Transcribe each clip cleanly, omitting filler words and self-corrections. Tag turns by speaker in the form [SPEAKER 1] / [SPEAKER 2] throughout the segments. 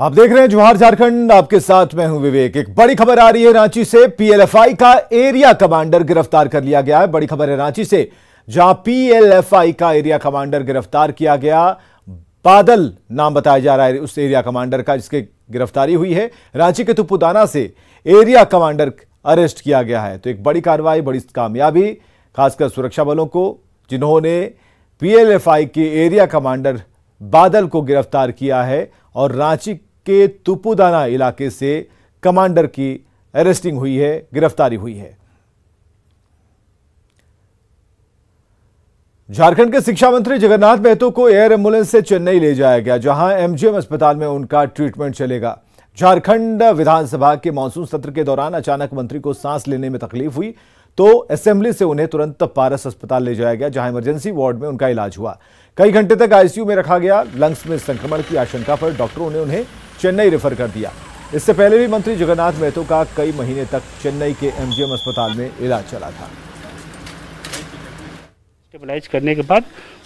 [SPEAKER 1] आप देख रहे हैं जोहार झारखंड, आपके साथ मैं हूं विवेक। एक बड़ी खबर आ रही है रांची से। पीएलएफआई का एरिया कमांडर गिरफ्तार कर लिया गया है। बड़ी खबर है रांची से, जहां पीएलएफआई का एरिया कमांडर गिरफ्तार किया गया। बादल नाम बताया जा रहा है उस एरिया कमांडर का जिसकी गिरफ्तारी हुई है। रांची के तुपुदाना से एरिया कमांडर अरेस्ट किया गया है। तो एक बड़ी कार्रवाई, बड़ी कामयाबी, खासकर सुरक्षा बलों को, जिन्होंने पीएलएफआई के एरिया कमांडर बादल को गिरफ्तार किया है। और रांची के तुपुदाना इलाके से कमांडर की अरेस्टिंग हुई है, गिरफ्तारी हुई है। झारखंड के शिक्षा मंत्री जगन्नाथ महतो को एयर एम्बुलेंस से चेन्नई ले जाया गया, जहां एमजीएम अस्पताल में उनका ट्रीटमेंट चलेगा। झारखंड विधानसभा के मानसून सत्र के दौरान अचानक मंत्री को सांस लेने में तकलीफ हुई, तो असेंबली से उन्हें तुरंत पारस अस्पताल ले जाया गया, जहां इमरजेंसी वार्ड में उनका इलाज हुआ। कई घंटे तक आईसीयू में रखा गया। लंग्स में संक्रमण की आशंका पर डॉक्टरों ने उन्हें चेन्नई रेफर कर दिया। इससे पहले भी मंत्री जगन्नाथ महतो का कई महीने तक चेन्नई के एमजीएम अस्पताल में इलाज चला था।
[SPEAKER 2] स्टेबलाइज करने के बाद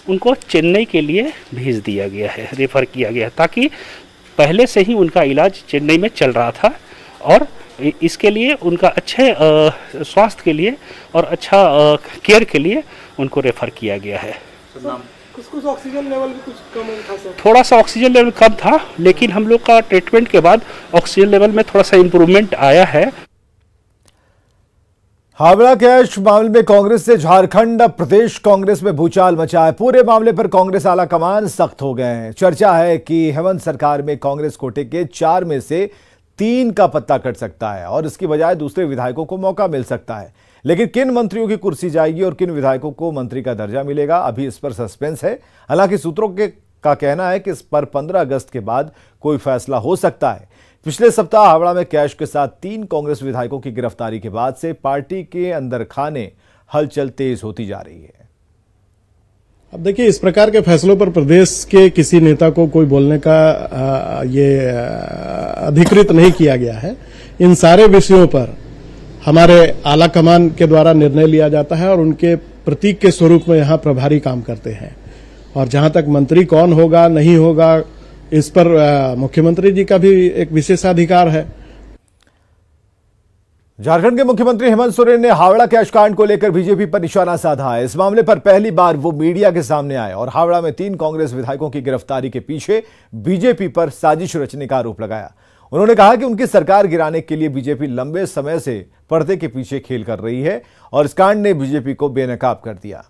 [SPEAKER 2] उनको चेन्नई के लिए भेज दिया गया है, रेफर किया गया, ताकि पहले से ही उनका इलाज चेन्नई में चल रहा था और इसके लिए उनका अच्छे स्वास्थ्य के लिए और अच्छा केयर के लिए उनको रेफर किया गया है।
[SPEAKER 3] कुछ ऑक्सीजन लेवल भी कुछ कम था सर?
[SPEAKER 2] थोड़ा सा ऑक्सीजन लेवल कम था, लेकिन हम लोग का ट्रीटमेंट के बाद ऑक्सीजन लेवल में थोड़ा सा इम्प्रूवमेंट आया है।
[SPEAKER 1] हावड़ा कैश मामले में कांग्रेस से झारखंड प्रदेश कांग्रेस में भूचाल मचा है। पूरे मामले पर कांग्रेस आला कमान सख्त हो गए हैं। चर्चा है कि हेमंत सरकार में कांग्रेस कोटे के 4 में से 3 का पत्ता कट सकता है और इसकी बजाय दूसरे विधायकों को मौका मिल सकता है। लेकिन किन मंत्रियों की कुर्सी जाएगी और किन विधायकों को मंत्री का दर्जा मिलेगा, अभी इस पर सस्पेंस है। हालांकि सूत्रों का कहना है कि इस पर 15 अगस्त के बाद कोई फैसला हो सकता है। पिछले सप्ताह हावड़ा में कैश के साथ 3 कांग्रेस विधायकों की गिरफ्तारी के बाद से पार्टी के अंदर खाने हलचल तेज होती जा रही है।
[SPEAKER 3] अब देखिए, इस प्रकार के फैसलों पर प्रदेश के किसी नेता को कोई बोलने का अधिकृत नहीं किया गया है। इन सारे विषयों पर हमारे आला कमान के द्वारा निर्णय लिया जाता है और उनके प्रतीक के स्वरूप में यहाँ प्रभारी काम करते हैं। और जहां तक मंत्री कौन होगा नहीं होगा, इस पर मुख्यमंत्री जी का भी एक विशेषाधिकार है।
[SPEAKER 1] झारखंड के मुख्यमंत्री हेमंत सोरेन ने हावड़ा कैश कांड को लेकर बीजेपी पर निशाना साधा है। इस मामले पर पहली बार वो मीडिया के सामने आए और हावड़ा में 3 कांग्रेस विधायकों की गिरफ्तारी के पीछे बीजेपी पर साजिश रचने का आरोप लगाया। उन्होंने कहा कि उनकी सरकार गिराने के लिए बीजेपी लंबे समय से पर्दे के पीछे खेल कर रही है और इस कांड ने बीजेपी को बेनकाब कर दिया।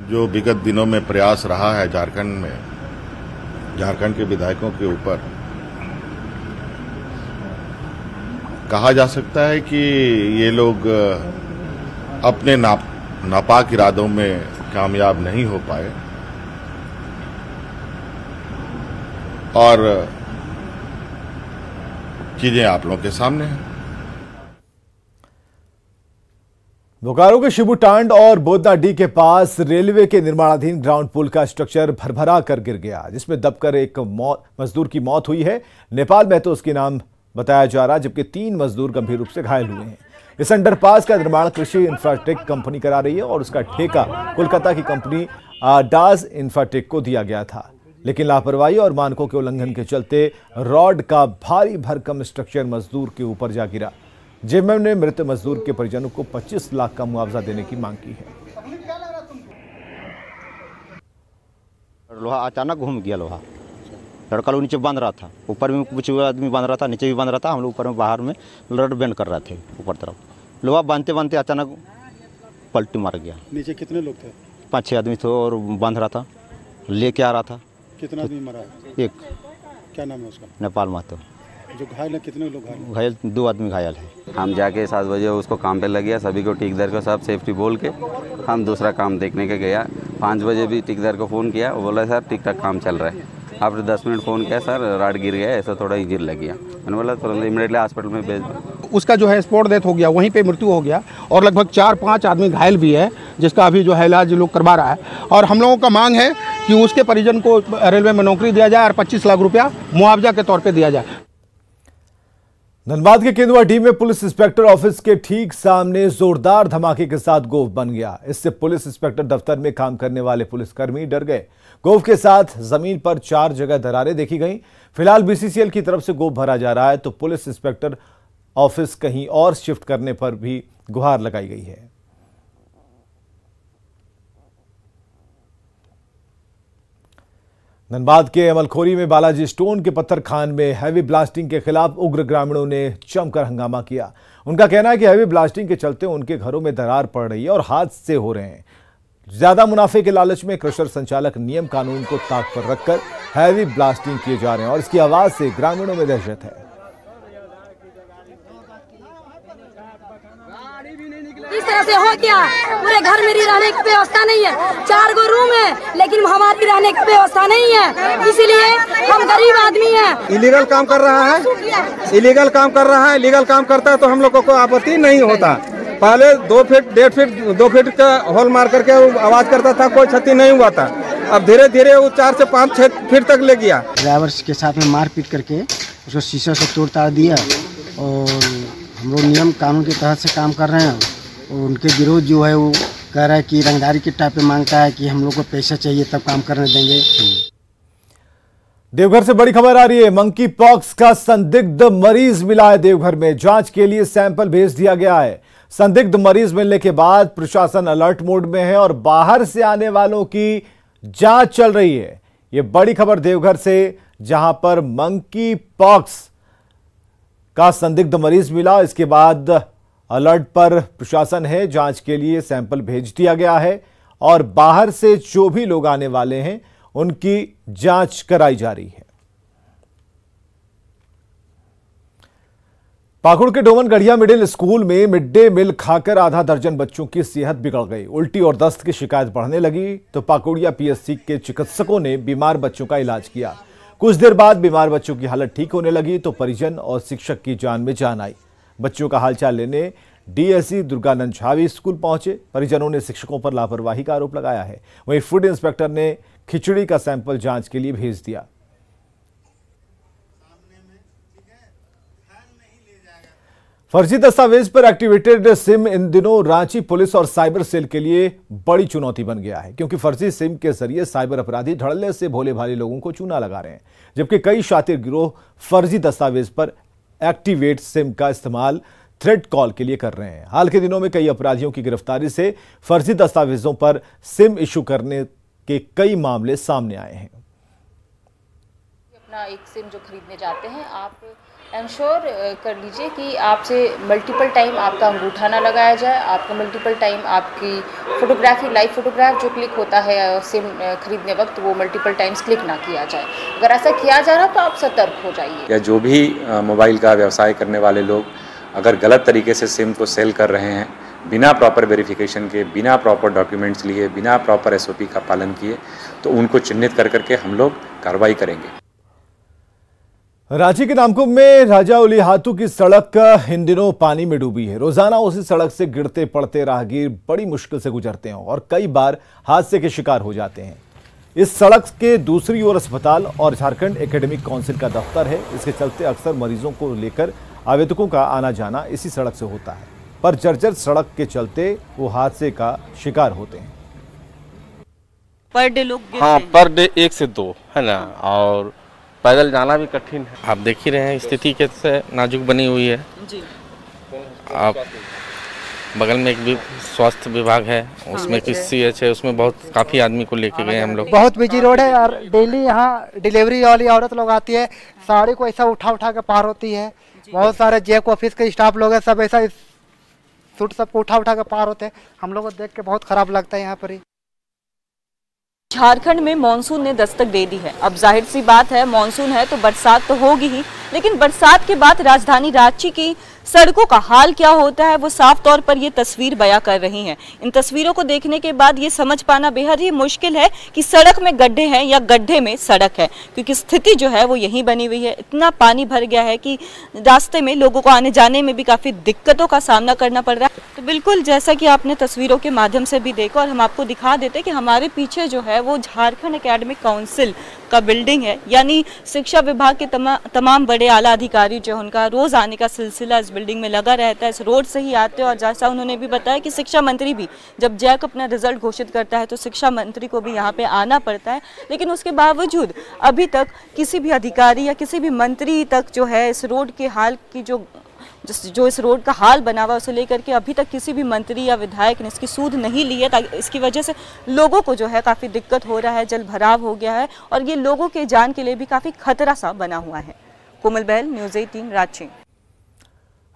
[SPEAKER 4] जो विगत दिनों में प्रयास रहा है झारखंड में, झारखंड के विधायकों के ऊपर, कहा जा सकता है कि ये लोग अपने नापाक इरादों में कामयाब नहीं हो पाए और चीजें आप लोगों के सामने हैं।
[SPEAKER 1] बोकारो के शिबूटांड और बोदनाडीह के पास रेलवे के निर्माणाधीन ग्राउंड पुल का स्ट्रक्चर भरभरा कर गिर गया, जिसमें दबकर एक मजदूर की मौत हुई है। नेपाल में तो उसकी नाम बताया जा रहा, जबकि 3 मजदूर गंभीर रूप से घायल हुए हैं। इस अंडरपास का निर्माण कृषि इंफ्राटेक कंपनी करा रही है और उसका ठेका कोलकाता की कंपनी डाज इंफ्राटेक को दिया गया था। लेकिन लापरवाही और मानकों के उल्लंघन के चलते रॉड का भारी भरकम स्ट्रक्चर मजदूर के ऊपर जा गिरा। जेएमएम ने मृत मजदूर के परिजनों को 25 लाख का मुआवजा देने की मांग की है।
[SPEAKER 5] लोहा अचानक घूम गया। लोहा लड़का लोग नीचे बांध रहा था, ऊपर में कुछ आदमी बांध रहा था, नीचे भी बांध रहा था। हम लोग ऊपर में बाहर में रड बेंड कर रहे थे ऊपर तरफ। लोहा बांधते बांधते अचानक पलटी मार गया।
[SPEAKER 3] नीचे कितने लोग थे?
[SPEAKER 5] 5-6 आदमी थे और बांध रहा था, लेके आ रहा था।
[SPEAKER 3] कितना आदमी मरा?
[SPEAKER 5] एक।
[SPEAKER 3] क्या नाम है उसका?
[SPEAKER 5] नेपाल महतो।
[SPEAKER 3] जो घायल है, कितने लोग घायल?
[SPEAKER 5] घायल 2 आदमी घायल है।
[SPEAKER 6] हम जाके 7 बजे उसको काम पे लग गया, सभी को ठेकेदार को सब सेफ्टी बोल के हम दूसरा काम देखने के गया। 5 बजे भी ठेकेदार को फ़ोन किया, वो बोला सर ठीक ठाक काम चल रहा है। आपने 10 मिनट फ़ोन किया, सर राड गिर गया, ऐसा थोड़ा इंजर लग गया। मैंने बोला तुरंत इमीडिएटली हॉस्पिटल में भेज दो।
[SPEAKER 7] उसका जो है स्पॉट डेथ हो गया, वहीं पे मृत्यु हो गया और लगभग 4-5 आदमी घायल भी है, जिसका अभी जो है इलाज लोग करवा रहा है। और हम लोगों का मांग है कि उसके परिजन को रेलवे में नौकरी दिया जाए और 25 लाख रुपया मुआवजा के तौर पर दिया जाए।
[SPEAKER 1] धनबाद के केंदुआडीह में पुलिस इंस्पेक्टर ऑफिस के ठीक सामने जोरदार धमाके के साथ गोफ बन गया। इससे पुलिस इंस्पेक्टर दफ्तर में काम करने वाले पुलिसकर्मी डर गए। गोफ के साथ जमीन पर 4 जगह दरारें देखी गईं। फिलहाल बीसीसीएल की तरफ से गोफ भरा जा रहा है तो पुलिस इंस्पेक्टर ऑफिस कहीं और शिफ्ट करने पर भी गुहार लगाई गई है। धनबाद के अमलखोरी में बालाजी स्टोन के पत्थर खान में हैवी ब्लास्टिंग के खिलाफ उग्र ग्रामीणों ने जमकर हंगामा किया। उनका कहना है कि हैवी ब्लास्टिंग के चलते उनके घरों में दरार पड़ रही है और हादसे हो रहे हैं। ज्यादा मुनाफे के लालच में क्रशर संचालक नियम कानून को ताक पर रखकर हैवी ब्लास्टिंग किए जा रहे हैं और इसकी आवाज से ग्रामीणों में दहशत है।
[SPEAKER 8] इस तरह से हो क्या? पूरे घर मेरी रहने की व्यवस्था नहीं है। 4 गो रूम है लेकिन हमारी रहने की व्यवस्था नहीं है, इसलिए हम गरीब आदमी हैं।
[SPEAKER 9] इलीगल काम कर रहा है, इलीगल काम कर रहा है। लीगल काम करता है तो हम लोगों को आपत्ति नहीं होता। पहले 2 फीट 1.5 फीट 2 फीट का होल मार करके आवाज करता था, कोई क्षति नहीं हुआ था। अब धीरे धीरे वो 4 से 5-6 फीट तक ले गया।
[SPEAKER 10] ड्राइवर के साथ में मारपीट करके उसको शीशा से तोड़ ताड़ दिया और हम लोग नियम कानून के तहत से काम कर रहे हैं। उनके विरोध जो है वो कह रहा है कि रंगदारी के टाइप पे मांगता है कि हम लोग को पैसा चाहिए तब काम करने देंगे।
[SPEAKER 1] देवघर से बड़ी खबर आ रही है। मंकी पॉक्स का संदिग्ध मरीज मिला है देवघर में। जांच के लिए सैंपल भेज दिया गया है। संदिग्ध मरीज मिलने के बाद प्रशासन अलर्ट मोड में है और बाहर से आने वालों की जांच चल रही है। यह बड़ी खबर देवघर से, जहां पर मंकी पॉक्स का संदिग्ध मरीज मिला। इसके बाद अलर्ट पर प्रशासन है। जांच के लिए सैंपल भेज दिया गया है और बाहर से जो भी लोग आने वाले हैं उनकी जांच कराई जा रही है। पाकुड़ के डोमन गढ़िया मिडिल स्कूल में मिड डे मील खाकर आधा दर्जन बच्चों की सेहत बिगड़ गई। उल्टी और दस्त की शिकायत बढ़ने लगी तो पाकुड़िया पीएचसी के चिकित्सकों ने बीमार बच्चों का इलाज किया। कुछ देर बाद बीमार बच्चों की हालत ठीक होने लगी तो परिजन और शिक्षक की जान में जान आई। बच्चों का हालचाल लेने डीएससी दुर्गानंद झावी स्कूल पहुंचे। परिजनों ने शिक्षकों पर लापरवाही का आरोप लगाया है। वहीं फूड इंस्पेक्टर ने खिचड़ी का सैंपल जांच के लिए भेज दिया। फर्जी दस्तावेज पर एक्टिवेटेड सिम इन दिनों रांची पुलिस और साइबर सेल के लिए बड़ी चुनौती बन गया है, क्योंकि फर्जी सिम के जरिए साइबर अपराधी धड़ल्ले से भोले भाले लोगों को चूना लगा रहे हैं, जबकि कई शातिर गिरोह फर्जी दस्तावेज पर एक्टिवेट सिम का इस्तेमाल थ्रेट कॉल के लिए कर रहे हैं। हाल के दिनों में कई अपराधियों की गिरफ्तारी से फर्जी दस्तावेजों पर सिम इशू करने के कई मामले सामने आए हैं।
[SPEAKER 11] अपना एक सिम जो खरीदने जाते हैं, आप इंश्योर कर लीजिए कि आपसे मल्टीपल टाइम आपका अंगूठा ना लगाया जाए, आपका मल्टीपल टाइम आपकी फोटोग्राफी लाइव फोटोग्राफ जो क्लिक होता है सिम खरीदने वक्त वो मल्टीपल टाइम्स क्लिक ना किया जाए। अगर ऐसा किया जा रहा तो आप सतर्क हो जाइए।
[SPEAKER 12] या जो भी मोबाइल का व्यवसाय करने वाले लोग अगर गलत तरीके से सिम को सेल कर रहे हैं, बिना प्रॉपर वेरिफिकेशन के, बिना प्रॉपर डॉक्यूमेंट्स लिए, बिना प्रॉपर एसओपी का पालन किए, तो उनको चिन्हित कर करके हम लोग कार्रवाई करेंगे।
[SPEAKER 1] रांची के नामकुम में राजा उली हाथू की सड़क इन दिनों पानी में डूबी है। रोजाना उसी सड़क से गिरते पड़ते राहगीर बड़ी मुश्किल से गुजरते हैं और कई बार हादसे के शिकार हो जाते हैं। इस सड़क के दूसरी ओर अस्पताल और झारखंड एकेडमिक काउंसिल का दफ्तर है। इसके चलते अक्सर मरीजों को लेकर आवेदकों का आना जाना इसी सड़क से होता है, पर जर्जर सड़क के चलते वो हादसे का शिकार होते हैं।
[SPEAKER 13] पर डे लोग पर डे 1 से 2 है ना, और पैदल जाना भी कठिन है। आप देख ही रहे हैं स्थिति कैसे नाजुक बनी हुई है जी। आप बगल में एक भी स्वास्थ्य विभाग है, उसमें CH है, उसमें बहुत काफ़ी आदमी को लेके गए हम लोग।
[SPEAKER 14] बहुत बिजी रोड है और डेली यहाँ डिलीवरी वाली औरत लोग आती है, साड़ी को ऐसा उठा उठा के पार होती है। बहुत सारे जेक ऑफिस के स्टाफ लोग हैं, सब ऐसा सूट सबको उठा उठा के पार होते हैं। हम लोग को देख के बहुत खराब लगता है यहाँ पर ही।
[SPEAKER 15] झारखंड में मॉनसून ने दस्तक दे दी है। अब जाहिर सी बात है, मॉनसून है तो बरसात तो होगी ही, लेकिन बरसात के बाद राजधानी रांची की सड़कों का हाल क्या होता है वो साफ तौर पर ये तस्वीर बयां कर रही हैं। इन तस्वीरों को देखने के बाद ये समझ पाना बेहद ही मुश्किल है कि सड़क में गड्ढे हैं या गड्ढे में सड़क है, क्योंकि स्थिति जो है वो यही बनी हुई है। इतना पानी भर गया है कि रास्ते में लोगों को आने जाने में भी काफ़ी दिक्कतों का सामना करना पड़ रहा है। तो बिल्कुल जैसा कि आपने तस्वीरों के माध्यम से भी देखा और हम आपको दिखा देते कि हमारे पीछे जो है वो झारखंड एकेडमिक काउंसिल का बिल्डिंग है, यानी शिक्षा विभाग के तमाम बड़े आला अधिकारी जो उनका रोज आने का सिलसिला इस बिल्डिंग में लगा रहता है, इस रोड से ही आते हैं। और जैसा उन्होंने भी बताया कि शिक्षा मंत्री भी जब जैक अपना रिजल्ट घोषित करता है तो शिक्षा मंत्री को भी यहाँ पे आना पड़ता है, लेकिन उसके बावजूद अभी तक किसी भी अधिकारी या किसी भी मंत्री तक जो है इस रोड के हाल की जो इस रोड का हाल बना हुआ उसे लेकर के अभी तक किसी भी मंत्री या विधायक ने इसकी सूद नहीं ली है। ताकि इसकी वजह से लोगों को जो है काफ़ी दिक्कत हो रहा है, जल भराव हो गया है और ये लोगों के जान के लिए भी काफ़ी खतरा सा बना हुआ है। कोमल बहल, न्यूज़ 18 रांची।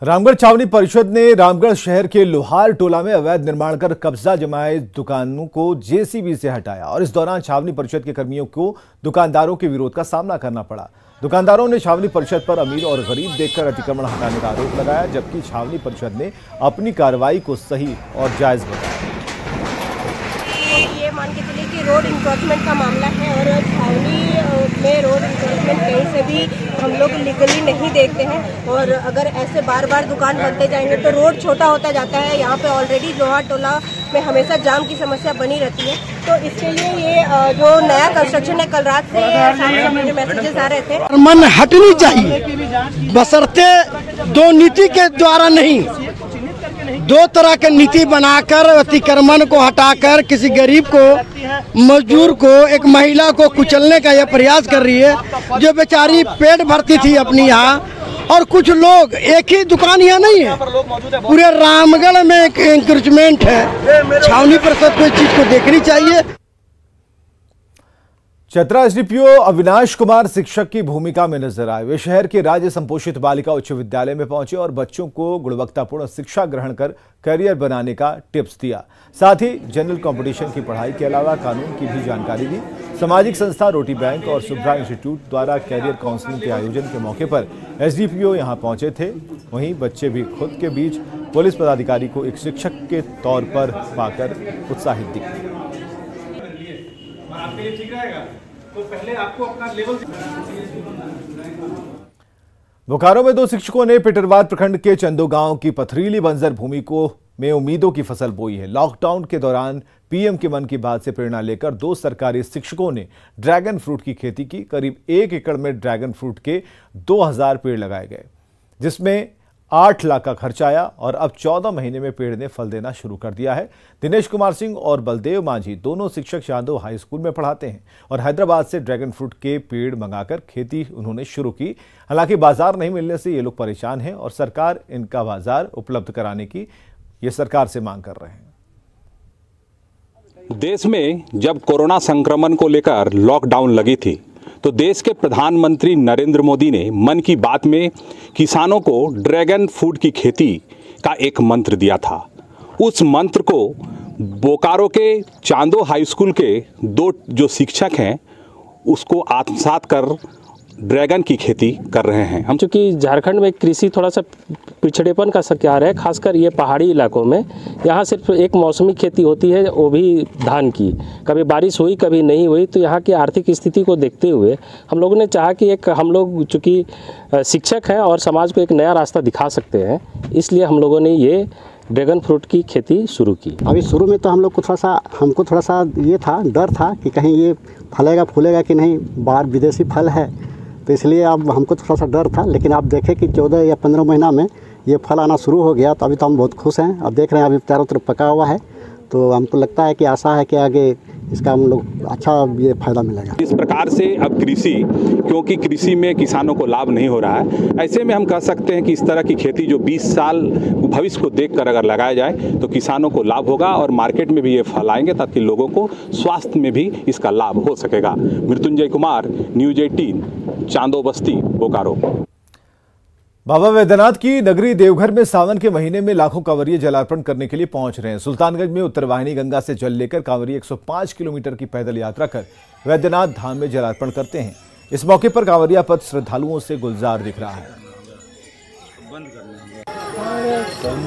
[SPEAKER 1] रामगढ़ छावनी परिषद ने रामगढ़ शहर के लोहार टोला में अवैध निर्माण कर कब्जा जमाए दुकानों को जेसीबी से हटाया और इस दौरान छावनी परिषद के कर्मियों को दुकानदारों के विरोध का सामना करना पड़ा। दुकानदारों ने छावनी परिषद पर अमीर और गरीब देखकर अतिक्रमण हटाने का आरोप लगाया, जबकि छावनी परिषद ने अपनी कार्रवाई को सही और जायज बताया।
[SPEAKER 16] ये मान के चलिए कि रोड इंक्रोचमेंट का मामला है और छावनी में रोड इंक्रोचमेंट कहीं से भी हम लोग लीगली नहीं देखते हैं और अगर ऐसे बार बार दुकान बनते जाएंगे तो रोड छोटा होता जाता है। यहाँ पे ऑलरेडी लोहार टोला में हमेशा जाम की समस्या बनी रहती है, तो इसके लिए ये जो नया कंस्ट्रक्शन है, कल रात से मुझे मैसेजेस आ रहे थे।
[SPEAKER 10] मन हटनी चाहिए, बशर्ते दो नीति के द्वारा नहीं, दो तरह के नीति बनाकर अतिक्रमण को हटाकर किसी गरीब को, मजदूर को, एक महिला को कुचलने का यह प्रयास कर रही है जो बेचारी पेट भरती थी अपनी यहाँ। और कुछ लोग, एक ही दुकान यहाँ नहीं है, पूरे रामगढ़ में एक इंक्रोचमेंट है। छावनी परिषद को इस चीज को देखनी चाहिए।
[SPEAKER 1] चतरा एसडीपीओ अविनाश कुमार शिक्षक की भूमिका में नजर आए। वे शहर के राज्य संपोषित बालिका उच्च विद्यालय में पहुंचे और बच्चों को गुणवत्तापूर्ण शिक्षा ग्रहण कर करियर बनाने का टिप्स दिया। साथ ही जनरल कंपटीशन की पढ़ाई के अलावा कानून की भी जानकारी दी। सामाजिक संस्था रोटी बैंक और सुब्रा इंस्टीट्यूट द्वारा कैरियर काउंसलिंग के आयोजन के मौके पर एसडीपीओ यहां पहुंचे थे। वहीं बच्चे भी खुद के बीच पुलिस पदाधिकारी को एक शिक्षक के तौर पर पाकर उत्साहित दिखे।
[SPEAKER 17] आपके लिए ठीक रहेगा तो पहले आपको अपना लेवल।
[SPEAKER 1] बोकारो में दो शिक्षकों ने पिटरवाद प्रखंड के चंदो गांव की पथरीली बंजर भूमि में उम्मीदों की फसल बोई है। लॉकडाउन के दौरान पीएम के मन की बात से प्रेरणा लेकर दो सरकारी शिक्षकों ने ड्रैगन फ्रूट की खेती की। करीब 1 एकड़ में ड्रैगन फ्रूट के 2000 पेड़ लगाए गए, जिसमें 8 लाख का खर्च आया और अब 14 महीने में पेड़ ने फल देना शुरू कर दिया है। दिनेश कुमार सिंह और बलदेव मांझी दोनों शिक्षक चांदो हाई स्कूल में पढ़ाते हैं और हैदराबाद से ड्रैगन फ्रूट के पेड़ मंगाकर खेती उन्होंने शुरू की। हालांकि बाजार नहीं मिलने से ये लोग परेशान हैं और सरकार इनका बाजार उपलब्ध कराने की ये सरकार से मांग कर रहे हैं।
[SPEAKER 18] देश में जब कोरोना संक्रमण को लेकर लॉकडाउन लगी थी तो देश के प्रधानमंत्री नरेंद्र मोदी ने मन की बात में किसानों को ड्रैगन फ्रूट की खेती का एक मंत्र दिया था। उस मंत्र को बोकारो के चांदो हाई स्कूल के दो जो शिक्षक हैं उसको आत्मसात कर ड्रैगन की खेती कर रहे हैं।
[SPEAKER 19] हम चूँकि झारखंड में कृषि थोड़ा सा पिछड़ेपन का शिकार है, खासकर ये पहाड़ी इलाकों में। यहाँ सिर्फ एक मौसमी खेती होती है, वो भी धान की। कभी बारिश हुई कभी नहीं हुई, तो यहाँ की आर्थिक स्थिति को देखते हुए हम लोगों ने चाहा कि हम लोग चूँकि शिक्षक हैं और समाज को एक नया रास्ता दिखा सकते हैं, इसलिए हम लोगों ने ये ड्रैगन फ्रूट की खेती शुरू की।
[SPEAKER 10] अभी शुरू में तो हमको थोड़ा सा ये था, डर था कि कहीं ये फलेगा फूलेगा कि नहीं, बाहर विदेशी फल है, तो इसलिए अब हमको थोड़ा सा डर था। लेकिन आप देखें कि 14 या 15 महीना में ये फल आना शुरू हो गया, तो अभी तो हम बहुत खुश हैं। अब देख रहे हैं अभी चारों तरफ पका हुआ है, तो हमको लगता है कि आशा है कि आगे इसका हम लोग अच्छा ये फायदा मिलेगा।
[SPEAKER 18] इस प्रकार से अब कृषि, क्योंकि कृषि में किसानों को लाभ नहीं हो रहा है, ऐसे में हम कह सकते हैं कि इस तरह की खेती जो 20 साल भविष्य को देखकर अगर लगाया जाए तो किसानों को लाभ होगा और मार्केट में भी ये फल आएंगे, ताकि लोगों को स्वास्थ्य में भी इसका लाभ हो सकेगा। मृत्युंजय कुमार, न्यूज़ 18, चांदो बस्ती, बोकारो।
[SPEAKER 1] बाबा वैद्यनाथ की नगरी देवघर में सावन के महीने में लाखों कांवरिये जलार्पण करने के लिए पहुंच रहे हैं। सुल्तानगंज में उत्तरवाहिनी गंगा से जल लेकर कांवरिये 105 किलोमीटर की पैदल यात्रा कर वैद्यनाथ धाम में जलार्पण करते हैं। इस मौके पर कांवरिया पथ श्रद्धालुओं से गुलजार दिख रहा है।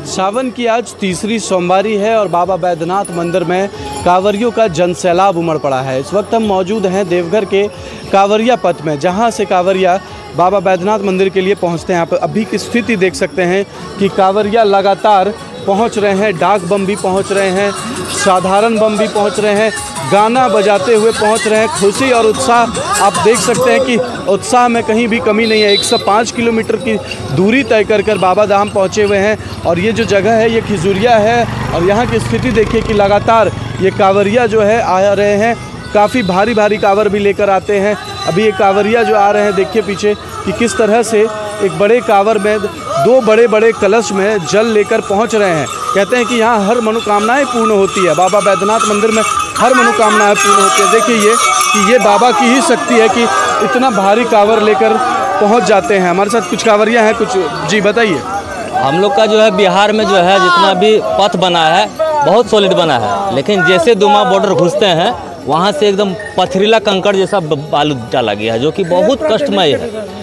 [SPEAKER 20] सावन की आज तीसरी सोमवारी है और बाबा वैद्यनाथ मंदिर में कांवरियों का जनसैलाब उमड़ पड़ा है। इस वक्त हम मौजूद हैं देवघर के कांवरिया पथ में, जहां से कांवरिया बाबा वैद्यनाथ मंदिर के लिए पहुंचते हैं। आप अभी की स्थिति देख सकते हैं कि कांवरिया लगातार पहुंच रहे हैं, डाक बम भी पहुंच रहे हैं, साधारण बम भी पहुंच रहे हैं, गाना बजाते हुए पहुंच रहे हैं। खुशी और उत्साह आप देख सकते हैं कि उत्साह में कहीं भी कमी नहीं है। 105 किलोमीटर की दूरी तय कर बाबा धाम पहुंचे हुए हैं और ये जो जगह है ये खिजुरिया है और यहाँ की स्थिति देखिए कि लगातार ये कांवरिया जो है आ रहे हैं, काफ़ी भारी भारी कांवर भी लेकर आते हैं। अभी ये कांवरिया जो आ रहे हैं देखिए पीछे कि किस तरह से एक बड़े कांवर में 2 बड़े बड़े कलश में जल लेकर पहुंच रहे हैं। कहते हैं कि यहाँ हर मनोकामनाएं पूर्ण होती है, बाबा बैद्यनाथ मंदिर में हर मनोकामनाएं पूर्ण होती है। देखिए ये बाबा की ही शक्ति है कि इतना भारी कांवर लेकर पहुंच जाते हैं। हमारे साथ कुछ कांवरिया हैं, कुछ जी बताइए।
[SPEAKER 21] हम लोग का जो है बिहार में जो है जितना भी पथ बना है बहुत सॉलिड बना है, लेकिन जैसे दुमा बॉर्डर घुसते हैं वहाँ से एकदम पथरीला कंकड़ जैसा बालू डाला गया है जो कि बहुत कष्टमय है।